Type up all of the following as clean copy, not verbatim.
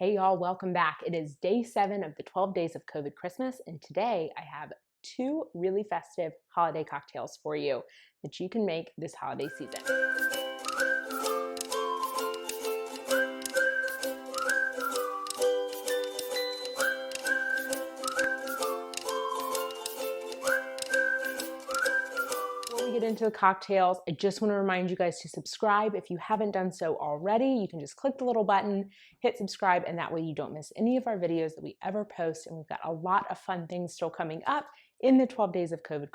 Hey y'all, welcome back. It is day 7 of the 12 days of COVID Christmas, and today I have 2 really festive holiday cocktails for you that you can make this holiday season. Before we get into the cocktails, I just want to remind you guys to subscribe. If you haven't done so already, you can just click the little button, hit subscribe, and that way you don't miss any of our videos that we ever post. And we've got a lot of fun things still coming up in the 12 days of COVID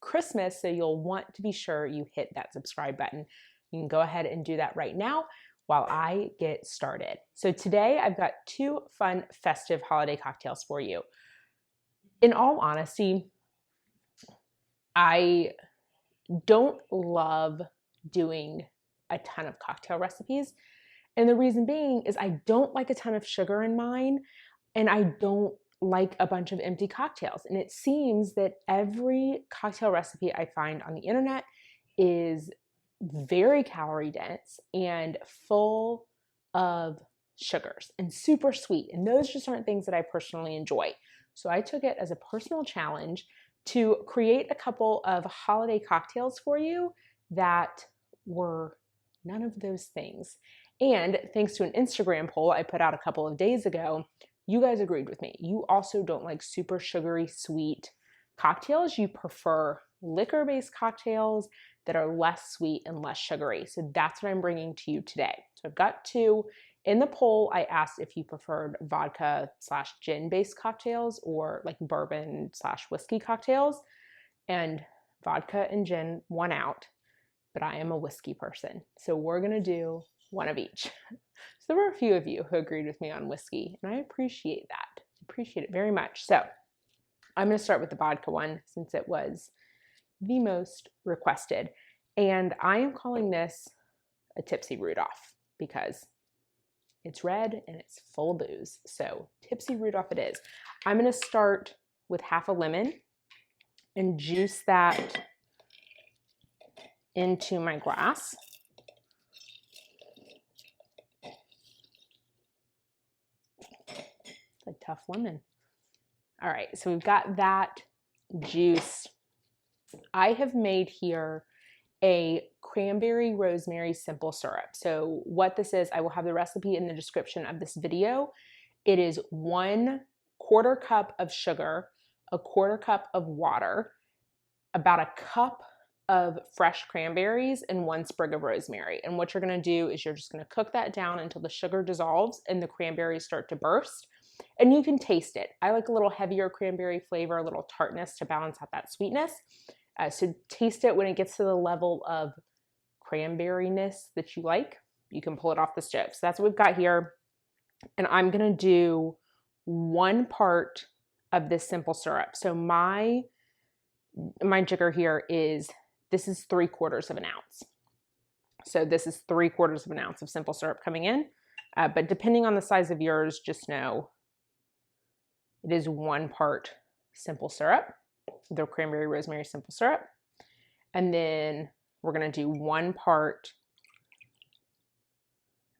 Christmas, so you'll want to be sure you hit that subscribe button. You can go ahead and do that right now while I get started. So today I've got 2 fun festive holiday cocktails for you. In all honesty, I don't love doing a ton of cocktail recipes. And the reason being is I don't like a ton of sugar in mine, and I don't like a bunch of empty cocktails. And it seems that every cocktail recipe I find on the internet is very calorie dense and full of sugars and super sweet. And those just aren't things that I personally enjoy. So I took it as a personal challenge to create a couple of holiday cocktails for you that were none of those things. And thanks to an Instagram poll I put out a couple of days ago, you guys agreed with me. You also don't like super sugary sweet cocktails. You prefer liquor-based cocktails that are less sweet and less sugary. So that's what I'm bringing to you today. So I've got 2. In the poll, I asked if you preferred vodka/gin-based cocktails or like bourbon/whiskey cocktails, and vodka and gin won out, but I am a whiskey person. So we're gonna do one of each. So there were a few of you who agreed with me on whiskey, and I appreciate that. Appreciate it very much. So I'm gonna start with the vodka one since it was the most requested. And I am calling this a Tipsy Rudolph because it's red and it's full of booze. So Tipsy Rudolph it is. I'm gonna start with half a lemon and juice that into my glass. It's a tough lemon. All right, so we've got that juice. I have made here a Cranberry Rosemary Simple Syrup. So what this is, I will have the recipe in the description of this video. It is 1/4 cup of sugar, 1/4 cup of water, about a cup of fresh cranberries, and 1 sprig of rosemary. And what you're gonna do is you're just gonna cook that down until the sugar dissolves and the cranberries start to burst. And you can taste it. I like a little heavier cranberry flavor, a little tartness to balance out that sweetness. So taste it when it gets to the level of cranberryness that you like. You can pull it off the stove. So that's what we've got here. And I'm gonna do 1 part of this simple syrup. So my jigger here this is 3/4 of an ounce. So this is 3/4 of an ounce of simple syrup coming in. But depending on the size of yours, just know it is 1 part simple syrup, the Cranberry Rosemary Simple Syrup. And then we're gonna do 1 part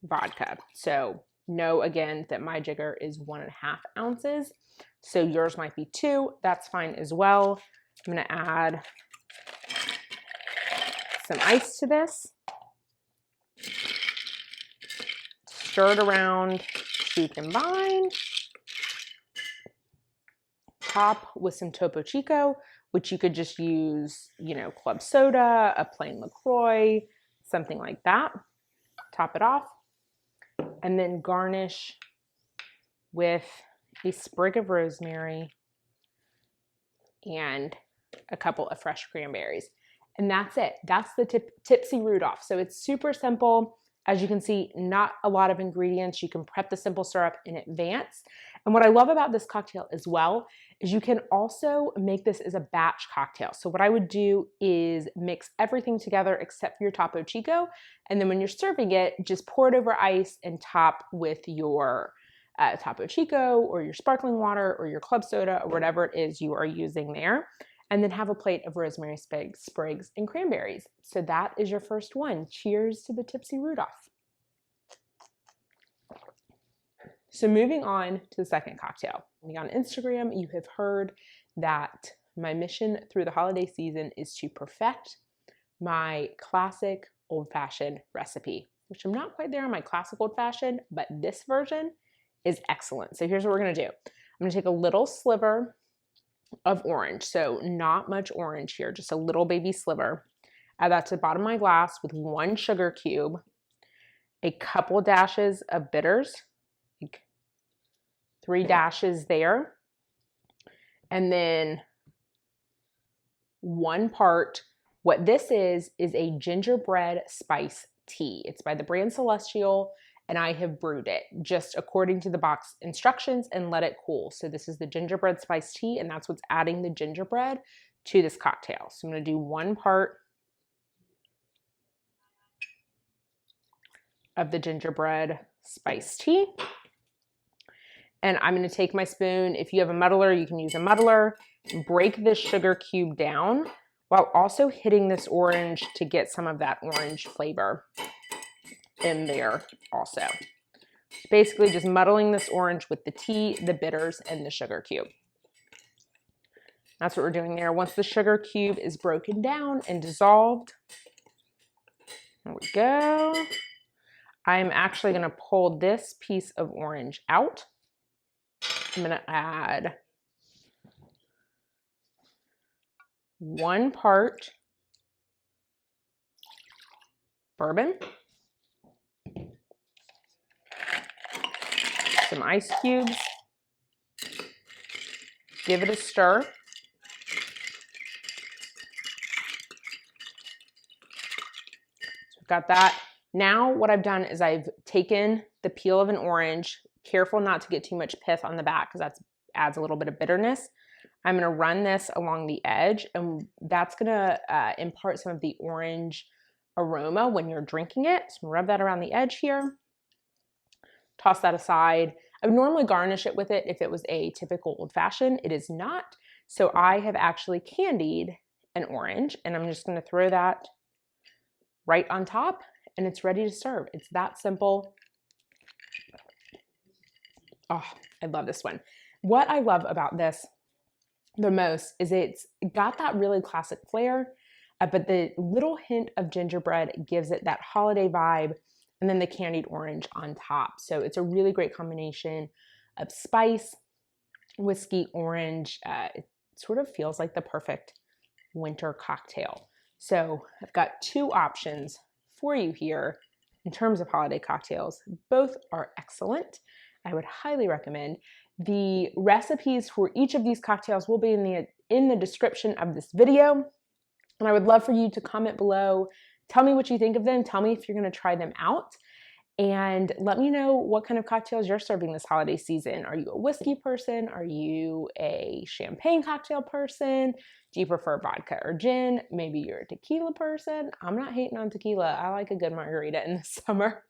vodka. So know again that my jigger is 1.5 ounces. So yours might be 2, that's fine as well. I'm gonna add some ice to this. Stir it around so you can bind. Top with some Topo Chico, which you could just use, club soda, a plain LaCroix, something like that. Top it off. And then garnish with a sprig of rosemary and a couple of fresh cranberries. And that's it. That's the Tipsy Rudolph. So it's super simple. As you can see, not a lot of ingredients. You can prep the simple syrup in advance. And what I love about this cocktail as well is you can also make this as a batch cocktail. So what I would do is mix everything together except for your Topo Chico. And then when you're serving it, just pour it over ice and top with your Topo Chico or your sparkling water or your club soda or whatever it is you are using there. And then have a plate of rosemary sprigs and cranberries. So that is your first one. Cheers to the Tipsy Rudolph. So moving on to the second cocktail. On Instagram, you have heard that my mission through the holiday season is to perfect my classic old-fashioned recipe, which I'm not quite there on my classic old-fashioned, but this version is excellent. So here's what we're gonna do. I'm gonna take a little sliver of orange, so not much orange here, just a little baby sliver. Add that to the bottom of my glass with 1 sugar cube, a couple dashes of bitters, like 3 dashes there, and then 1 part. What this is a gingerbread spice tea. It's by the brand Celestial, and I have brewed it just according to the box instructions and let it cool. So this is the gingerbread spice tea, and that's what's adding the gingerbread to this cocktail. So I'm gonna do 1 part of the gingerbread spice tea. And I'm gonna take my spoon. If you have a muddler, you can use a muddler. Break this sugar cube down while also hitting this orange to get some of that orange flavor in there also. Basically just muddling this orange with the tea, the bitters, and the sugar cube. That's what we're doing there. Once the sugar cube is broken down and dissolved, there we go. I'm actually gonna pull this piece of orange out. I'm gonna add 1 part bourbon, some ice cubes, give it a stir. So we've got that. Now what I've done is I've taken the peel of an orange, careful not to get too much pith on the back because that adds a little bit of bitterness. I'm gonna run this along the edge, and that's gonna impart some of the orange aroma when you're drinking it. So rub that around the edge here. Toss that aside. I would normally garnish it with it if it was a typical old-fashioned. It is not. So I have actually candied an orange, and I'm just gonna throw that right on top, and it's ready to serve. It's that simple. Oh, I love this one. What I love about this the most is it's got that really classic flair, but the little hint of gingerbread gives it that holiday vibe, and then the candied orange on top. So it's a really great combination of spice, whiskey, orange. It sort of feels like the perfect winter cocktail. So I've got 2 options for you here in terms of holiday cocktails. Both are excellent. I would highly recommend. The recipes for each of these cocktails will be in the description of this video. And I would love for you to comment below. Tell me what you think of them. Tell me if you're going to try them out. And let me know what kind of cocktails you're serving this holiday season. Are you a whiskey person? Are you a champagne cocktail person? Do you prefer vodka or gin? Maybe you're a tequila person. I'm not hating on tequila. I like a good margarita in the summer.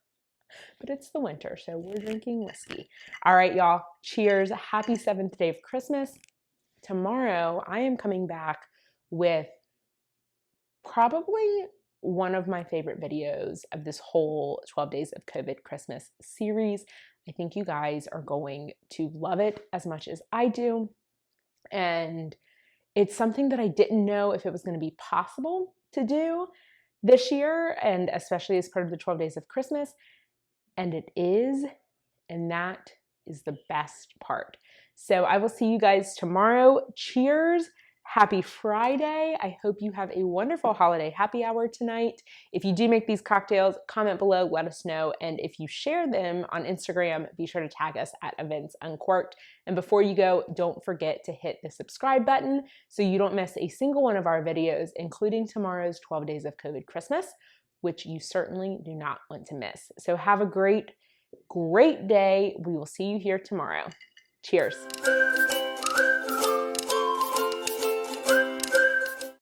But it's the winter, so we're drinking whiskey. All right, y'all. Cheers. Happy 7th day of Christmas. Tomorrow, I am coming back with probably one of my favorite videos of this whole 12 Days of COVID Christmas series. I think you guys are going to love it as much as I do. And it's something that I didn't know if it was going to be possible to do this year, and especially as part of the 12 Days of Christmas. And it is, and that is the best part. So I will see you guys tomorrow. Cheers. Happy Friday. I hope you have a wonderful holiday happy hour tonight. If you do make these cocktails, comment below, let us know. And if you share them on Instagram, be sure to tag us at Events Uncorked. And before you go, don't forget to hit the subscribe button so you don't miss a single one of our videos, including tomorrow's 12 Days of COVID Christmas, which you certainly do not want to miss. So have a great, great day. We will see you here tomorrow. Cheers.